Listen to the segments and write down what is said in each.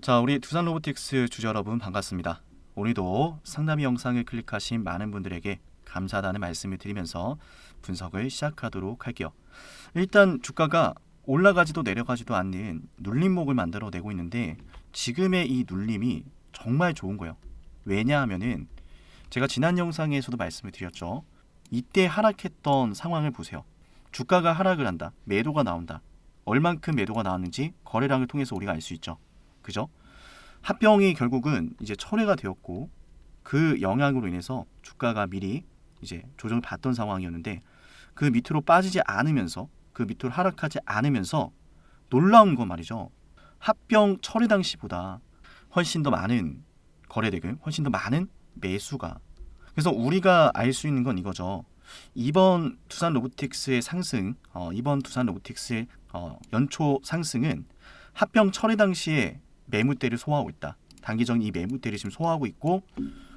자, 우리 두산 로보틱스 주주 여러분 반갑습니다. 오늘도 상담 영상을 클릭하신 많은 분들에게 감사하다는 말씀을 드리면서 분석을 시작하도록 할게요. 일단 주가가 올라가지도 내려가지도 않는 눌림목을 만들어내고 있는데 지금의 이 눌림이 정말 좋은 거예요. 왜냐하면은 제가 지난 영상에서도 말씀을 드렸죠. 이때 하락했던 상황을 보세요. 주가가 하락을 한다. 매도가 나온다. 얼만큼 매도가 나왔는지 거래량을 통해서 우리가 알 수 있죠. 그죠? 합병이 결국은 이제 철회가 되었고 그 영향으로 인해서 주가가 미리 이제 조정을 받던 상황이었는데 그 밑으로 빠지지 않으면서 그 밑으로 하락하지 않으면서 놀라운 건 말이죠. 합병 철회 당시보다 훨씬 더 많은 거래대금, 훨씬 더 많은 매수가. 그래서 우리가 알 수 있는 건 이거죠. 이번 두산 로보틱스의 상승, 이번 두산 로보틱스의 연초 상승은 합병 철회 당시에 매물대를 소화하고 있다. 단기적인 이 매물대를 지금 소화하고 있고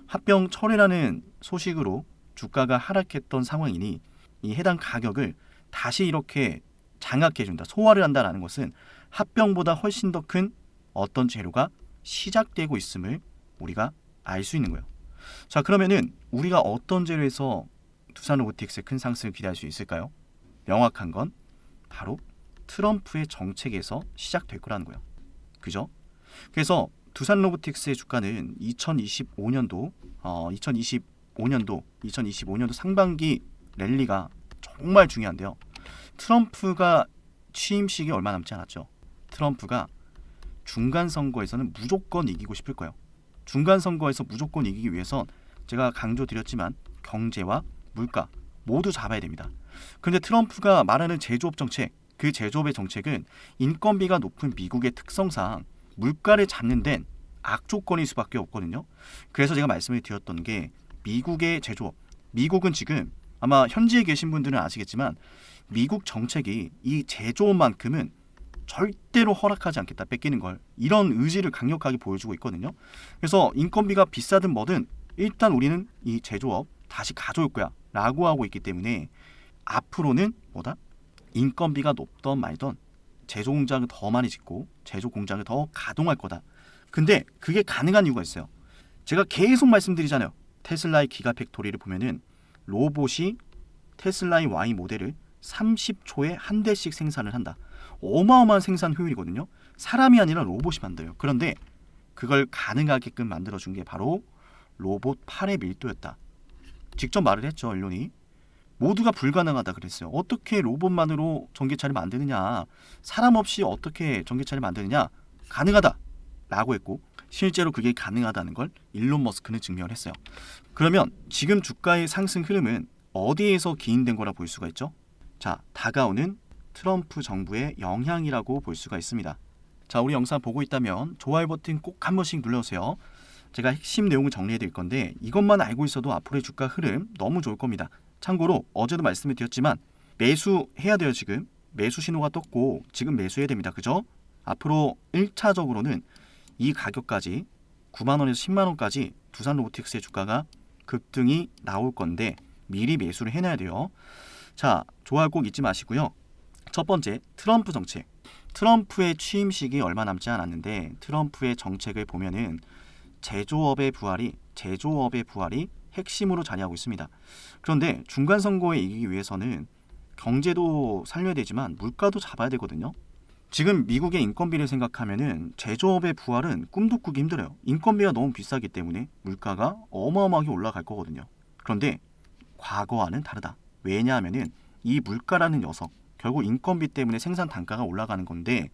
합병 철회라는 소식으로 주가가 하락했던 상황이니 이 해당 가격을 다시 이렇게 장악해준다. 소화를 한다는 것은 합병보다 훨씬 더 큰 어떤 재료가 시작되고 있음을 우리가 알 수 있는 거예요. 자, 그러면은 우리가 어떤 재료에서 두산 로보틱스의 큰 상승을 기대할 수 있을까요? 명확한 건 바로 트럼프의 정책에서 시작될 거라는 거예요. 그죠? 그래서 두산 로보틱스의 주가는 2025년도 상반기 랠리가 정말 중요한데요. 트럼프가 취임식이 얼마 남지 않았죠. 트럼프가 중간 선거에서는 무조건 이기고 싶을 거예요. 중간 선거에서 무조건 이기기 위해선 제가 강조드렸지만 경제와 물가 모두 잡아야 됩니다. 근데 트럼프가 말하는 제조업 정책, 그 제조업의 정책은 인건비가 높은 미국의 특성상 물가를 잡는 데는 악조건일 수밖에 없거든요. 그래서 제가 말씀을 드렸던 게 미국의 제조업, 미국은 지금 아마 현지에 계신 분들은 아시겠지만 미국 정책이 이 제조업만큼은 절대로 허락하지 않겠다, 뺏기는 걸, 이런 의지를 강력하게 보여주고 있거든요. 그래서 인건비가 비싸든 뭐든 일단 우리는 이 제조업 다시 가져올 거야 라고 하고 있기 때문에 앞으로는 뭐다? 인건비가 높던 말던 제조 공장을 더 많이 짓고 제조 공장을 더 가동할 거다. 근데 그게 가능한 이유가 있어요. 제가 계속 말씀드리잖아요. 테슬라의 기가 팩토리를 보면은 로봇이 테슬라의 Y 모델을 30초에 한 대씩 생산을 한다. 어마어마한 생산 효율이거든요. 사람이 아니라 로봇이 만들어요. 그런데 그걸 가능하게끔 만들어준 게 바로 로봇 8의 밀도였다. 직접 말을 했죠, 언론이. 모두가 불가능하다 그랬어요. 어떻게 로봇만으로 전기차를 만드느냐, 사람 없이 어떻게 전기차를 만드느냐, 가능하다 라고 했고 실제로 그게 가능하다는 걸 일론 머스크는 증명을 했어요. 그러면 지금 주가의 상승 흐름은 어디에서 기인된 거라 볼 수가 있죠? 자, 다가오는 트럼프 정부의 영향이라고 볼 수가 있습니다. 자, 우리 영상 보고 있다면 좋아요 버튼 꼭 한 번씩 눌러주세요. 제가 핵심 내용을 정리해 드릴 건데 이것만 알고 있어도 앞으로의 주가 흐름 너무 좋을 겁니다. 참고로 어제도 말씀을 드렸지만 매수해야 돼요. 지금 매수 신호가 떴고 지금 매수해야 됩니다. 그죠? 앞으로 1차적으로는 이 가격까지 9만원에서 10만원까지 두산 로보틱스의 주가가 급등이 나올 건데 미리 매수를 해놔야 돼요. 자, 좋아요 꼭 잊지 마시고요. 첫 번째, 트럼프 정책. 트럼프의 취임식이 얼마 남지 않았는데 트럼프의 정책을 보면은 제조업의 부활이 핵심으로 자리하고 있습니다. 그런데 중간 선거에 이기기 위해서는 경제도 살려야 되지만 물가도 잡아야 되거든요. 지금 미국의 인건비를 생각하면은 제조업의 부활은 꿈도 꾸기 힘들어요. 인건비가 너무 비싸기 때문에 물가가 어마어마하게 올라갈 거거든요. 그런데 과거와는 다르다. 왜냐하면은 이 물가라는 녀석 결국 인건비 때문에 생산 단가가 올라가는 건데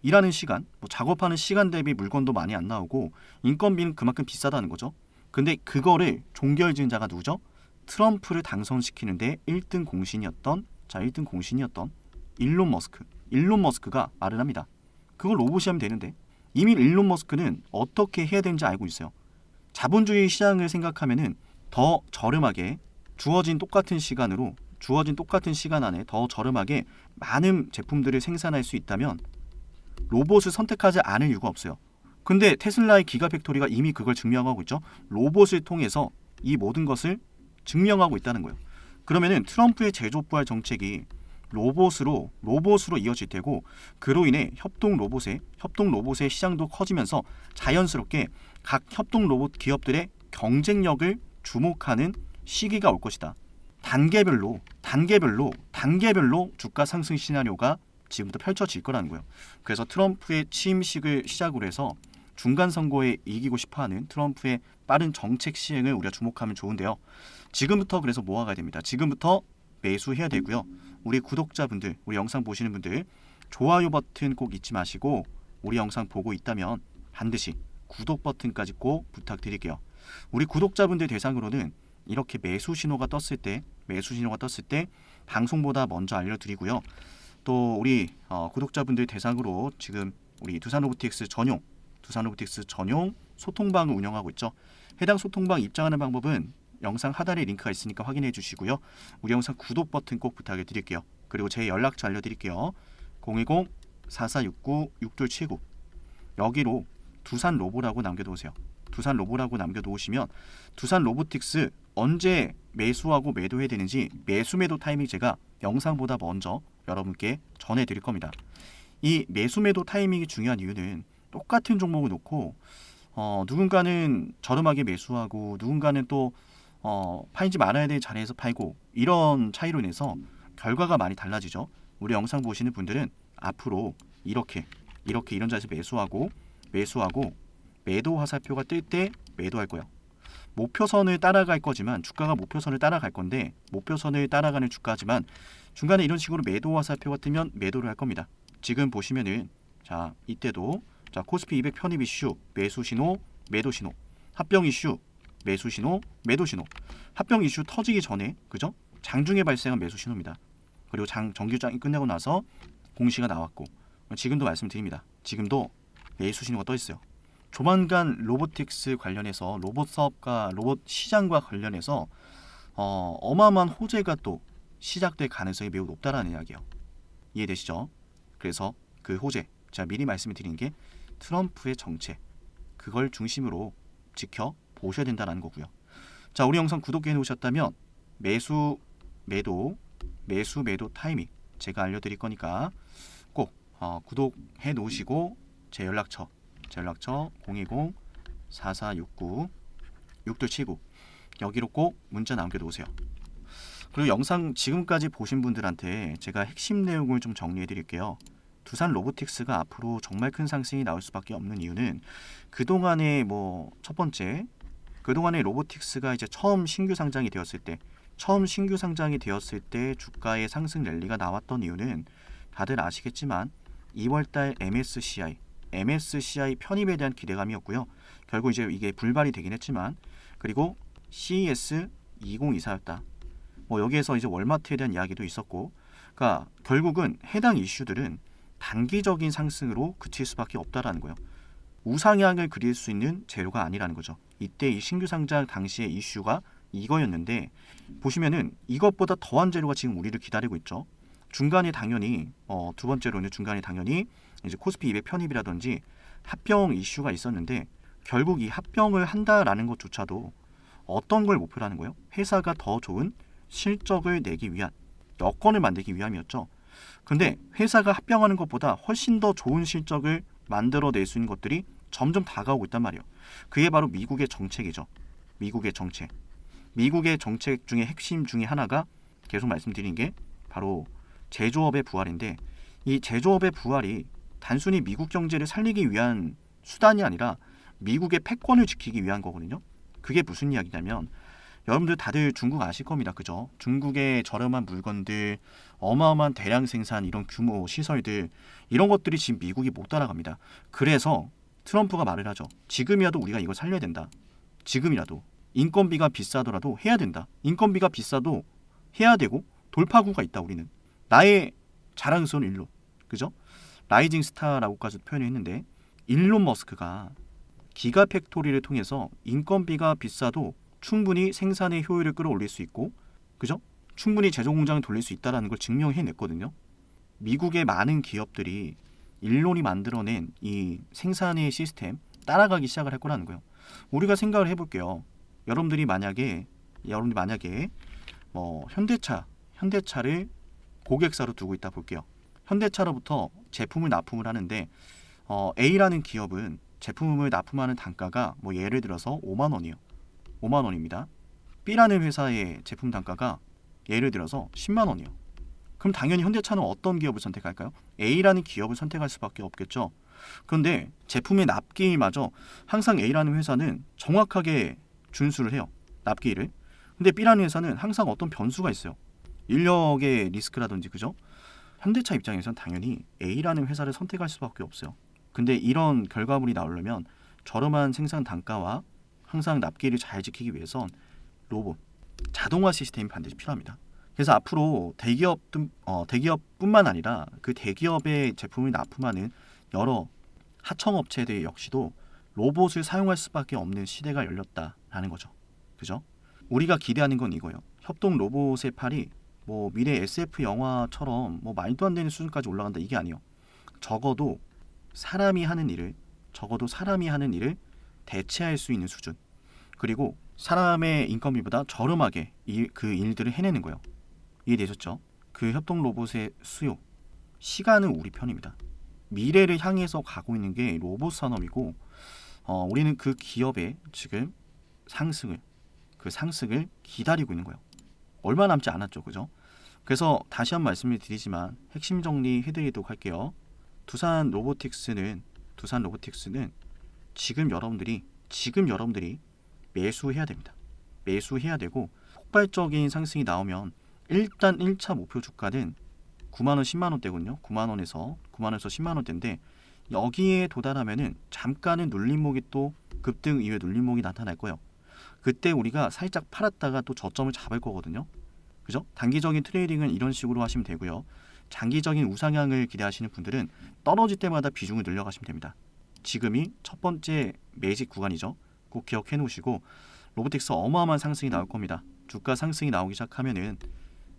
일하는 시간, 작업하는 시간 대비 물건도 많이 안 나오고 인건비는 그만큼 비싸다는 거죠. 근데 그거를 종결지은 자가 누구죠? 트럼프를 당선시키는데 1등 공신이었던 일론 머스크. 일론 머스크가 말을 합니다. 그걸 로봇이 하면 되는데 이미 일론 머스크는 어떻게 해야 되는지 알고 있어요. 자본주의 시장을 생각하면은 더 저렴하게 주어진 똑같은 시간 안에 더 저렴하게 많은 제품들을 생산할 수 있다면 로봇을 선택하지 않을 이유가 없어요. 근데 테슬라의 기가 팩토리가 이미 그걸 증명하고 있죠. 로봇을 통해서 이 모든 것을 증명하고 있다는 거예요. 그러면은 트럼프의 제조업 부활 정책이 로봇으로 이어질 테고, 그로 인해 협동 로봇의 시장도 커지면서 자연스럽게 각 협동 로봇 기업들의 경쟁력을 주목하는 시기가 올 것이다. 단계별로 주가 상승 시나리오가 지금부터 펼쳐질 거라는 거예요. 그래서 트럼프의 취임식을 시작으로 해서 중간 선거에 이기고 싶어하는 트럼프의 빠른 정책 시행을 우리가 주목하면 좋은데요. 지금부터 그래서 모아가야 됩니다. 지금부터 매수해야 되고요. 우리 구독자분들, 우리 영상 보시는 분들, 좋아요 버튼 꼭 잊지 마시고, 우리 영상 보고 있다면 반드시 구독 버튼까지 꼭 부탁드릴게요. 우리 구독자분들 대상으로는 이렇게 매수 신호가 떴을 때 방송보다 먼저 알려드리고요. 또 우리 구독자분들 대상으로 지금 우리 두산로보틱스 전용 소통방을 운영하고 있죠. 해당 소통방 입장하는 방법은 영상 하단에 링크가 있으니까 확인해 주시고요. 우리 영상 구독 버튼 꼭 부탁해 드릴게요. 그리고 제 연락처 알려드릴게요. 010-4469-6279 여기로 두산로보라고 남겨놓으세요. 두산로보라고 남겨놓으시면 두산로보틱스 언제 매수하고 매도해야 되는지 매수 매도 타이밍 제가 영상보다 먼저 여러분께 전해드릴 겁니다. 이 매수 매도 타이밍이 중요한 이유는 똑같은 종목을 놓고 누군가는 저렴하게 매수하고 누군가는 또 팔지 말아야 될 자리에서 팔고, 이런 차이로 인해서 결과가 많이 달라지죠. 우리 영상 보시는 분들은 앞으로 이렇게 이런 자리에서 매수하고 매도 화살표가 뜰 때 매도할 거예요. 목표선을 따라갈 거지만, 주가가 목표선을 따라갈 건데, 목표선을 따라가는 주가지만 중간에 이런 식으로 매도 화살표가 뜨면 매도를 할 겁니다. 지금 보시면은 자, 이때도 자, 코스피 200 편입 이슈 매수 신호, 매도 신호, 합병 이슈 매수 신호, 매도 신호. 합병 이슈 터지기 전에, 그죠? 장중에 발생한 매수 신호입니다. 그리고 정규장이 끝나고 나서 공시가 나왔고, 지금도 말씀드립니다. 지금도 매수 신호가 떠 있어요. 조만간 로보틱스 관련해서 로봇 사업과 로봇 시장과 관련해서 어마어마한 호재가 또 시작될 가능성이 매우 높다라는 이야기예요. 이해되시죠? 그래서 그 호재, 제가 미리 말씀을 드리는 게 트럼프의 정책, 그걸 중심으로 지켜보셔야 된다는 거고요. 자, 우리 영상 구독해 놓으셨다면 매수 매도 타이밍 제가 알려드릴 거니까 꼭 구독해 놓으시고, 제 연락처 010-4469-6279 여기로 꼭 문자 남겨놓으세요. 그리고 영상 지금까지 보신 분들한테 제가 핵심 내용을 좀 정리해 드릴게요. 두산 로보틱스가 앞으로 정말 큰 상승이 나올 수밖에 없는 이유는, 그동안에 첫 번째, 그동안에 로보틱스가 이제 처음 신규 상장이 되었을 때 주가의 상승 랠리가 나왔던 이유는 다들 아시겠지만 2월달 MSCI 편입에 대한 기대감이었고요. 결국 이제 이게 불발이 되긴 했지만, 그리고 CES 2024였다. 여기에서 이제 월마트에 대한 이야기도 있었고, 그러니까 결국은 해당 이슈들은 단기적인 상승으로 그칠 수밖에 없다라는 거예요. 우상향을 그릴 수 있는 재료가 아니라는 거죠. 이때 이 신규 상장 당시의 이슈가 이거였는데, 보시면은 이것보다 더한 재료가 지금 우리를 기다리고 있죠. 중간에 당연히 두 번째로는 중간에 당연히 이제 코스피 200 편입이라든지 합병 이슈가 있었는데, 결국 이 합병을 한다라는 것조차도 어떤 걸 목표로 하는 거예요? 회사가 더 좋은 실적을 내기 위한, 여건을 만들기 위함이었죠. 근데 회사가 합병하는 것보다 훨씬 더 좋은 실적을 만들어낼 수 있는 것들이 점점 다가오고 있단 말이에요. 그게 바로 미국의 정책이죠. 미국의 정책 중에 핵심 중에 하나가 계속 말씀드린 게 바로 제조업의 부활인데, 이 제조업의 부활이 단순히 미국 경제를 살리기 위한 수단이 아니라 미국의 패권을 지키기 위한 거거든요. 그게 무슨 이야기냐면, 여러분들 다들 중국 아실 겁니다. 그죠? 중국의 저렴한 물건들, 어마어마한 대량 생산, 이런 규모 시설들, 이런 것들이 지금 미국이 못 따라갑니다. 그래서 트럼프가 말을 하죠. 지금이라도 우리가 이걸 살려야 된다. 지금이라도. 인건비가 비싸더라도 해야 된다. 인건비가 비싸도 해야 되고, 돌파구가 있다. 우리는. 나의 자랑스러운 일론. 그죠? 라이징 스타라고까지 표현을 했는데, 일론 머스크가 기가팩토리를 통해서 인건비가 비싸도 충분히 생산의 효율을 끌어올릴 수 있고, 그죠? 충분히 제조 공장을 돌릴 수 있다는 걸 증명해냈거든요. 미국의 많은 기업들이 일론이 만들어낸 이 생산의 시스템 따라가기 시작을 할 거라는 거예요. 우리가 생각을 해볼게요. 여러분들이 만약에 현대차를 고객사로 두고 있다 볼게요. 현대차로부터 제품을 납품을 하는데 A라는 기업은 제품을 납품하는 단가가 뭐 예를 들어서 5만 원이에요. 5만 원입니다. B라는 회사의 제품 단가가 예를 들어서 10만 원이에요. 그럼 당연히 현대차는 어떤 기업을 선택할까요? A라는 기업을 선택할 수밖에 없겠죠. 그런데 제품의 납기일마저 항상 A라는 회사는 정확하게 준수를 해요. 납기일을. 근데 B라는 회사는 항상 어떤 변수가 있어요. 인력의 리스크라든지 그죠? 현대차 입장에서는 당연히 A라는 회사를 선택할 수밖에 없어요. 근데 이런 결과물이 나오려면 저렴한 생산 단가와 항상 납기를 잘 지키기 위해선 로봇, 자동화 시스템이 반드시 필요합니다. 그래서 앞으로 대기업뿐만 아니라 그 대기업의 제품을 납품하는 여러 하청업체들 역시도 로봇을 사용할 수밖에 없는 시대가 열렸다라는 거죠. 그죠? 우리가 기대하는 건 이거예요. 협동 로봇의 팔이 뭐 미래 SF 영화처럼 뭐 말도 안 되는 수준까지 올라간다 이게 아니에요. 적어도 사람이 하는 일을 대체할 수 있는 수준. 그리고 사람의 인건비보다 저렴하게 그 일들을 해내는 거예요. 이해되셨죠? 그 협동 로봇의 수요, 시간은 우리 편입니다. 미래를 향해서 가고 있는 게 로봇 산업이고 우리는 그 기업의 지금 상승을 기다리고 있는 거예요. 얼마 남지 않았죠, 그죠? 그래서 다시 한번 말씀을 드리지만 핵심 정리해드리도록 할게요. 두산 로보틱스는 지금 여러분들이 매수해야 됩니다. 매수해야 되고 폭발적인 상승이 나오면 일단 1차 목표 주가는 9만원, 10만원대거든요. 9만원에서 10만원대인데 여기에 도달하면은 잠깐은 눌림목이 또 급등 이후에 눌림목이 나타날 거예요. 그때 우리가 살짝 팔았다가 또 저점을 잡을 거거든요. 그죠? 단기적인 트레이딩은 이런 식으로 하시면 되고요. 장기적인 우상향을 기대하시는 분들은 떨어질 때마다 비중을 늘려가시면 됩니다. 지금이 첫 번째 매직 구간이죠. 꼭 기억해 놓으시고 로보틱스 어마어마한 상승이 나올 겁니다. 주가 상승이 나오기 시작하면은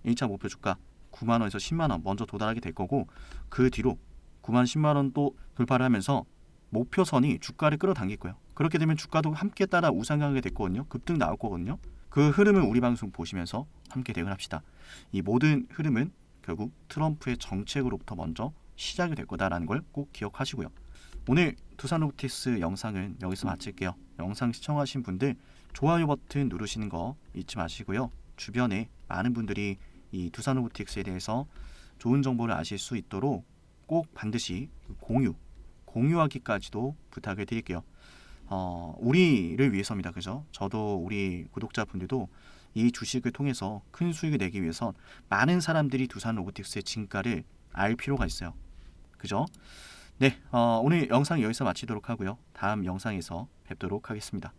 1차 목표 주가 9만원에서 10만원 먼저 도달하게 될 거고 그 뒤로 9만 10만원 또 돌파를 하면서 목표선이 주가를 끌어당길 거예요. 그렇게 되면 주가도 함께 따라 우상향하게 됐거든요. 급등 나올 거거든요. 그 흐름을 우리 방송 보시면서 함께 대응합시다. 이 모든 흐름은 결국 트럼프의 정책으로부터 먼저 시작이 될 거다라는 걸 꼭 기억하시고요. 오늘 두산 로보틱스 영상은 여기서 마칠게요. 영상 시청하신 분들 좋아요 버튼 누르시는 거 잊지 마시고요. 주변에 많은 분들이 이 두산 로보틱스에 대해서 좋은 정보를 아실 수 있도록 꼭 반드시 공유하기까지도 부탁을 드릴게요. 우리를 위해서입니다. 그죠? 저도 우리 구독자분들도 이 주식을 통해서 큰 수익을 내기 위해선 많은 사람들이 두산 로보틱스의 진가를 알 필요가 있어요. 그죠? 네, 오늘 영상 여기서 마치도록 하고요. 다음 영상에서 뵙도록 하겠습니다.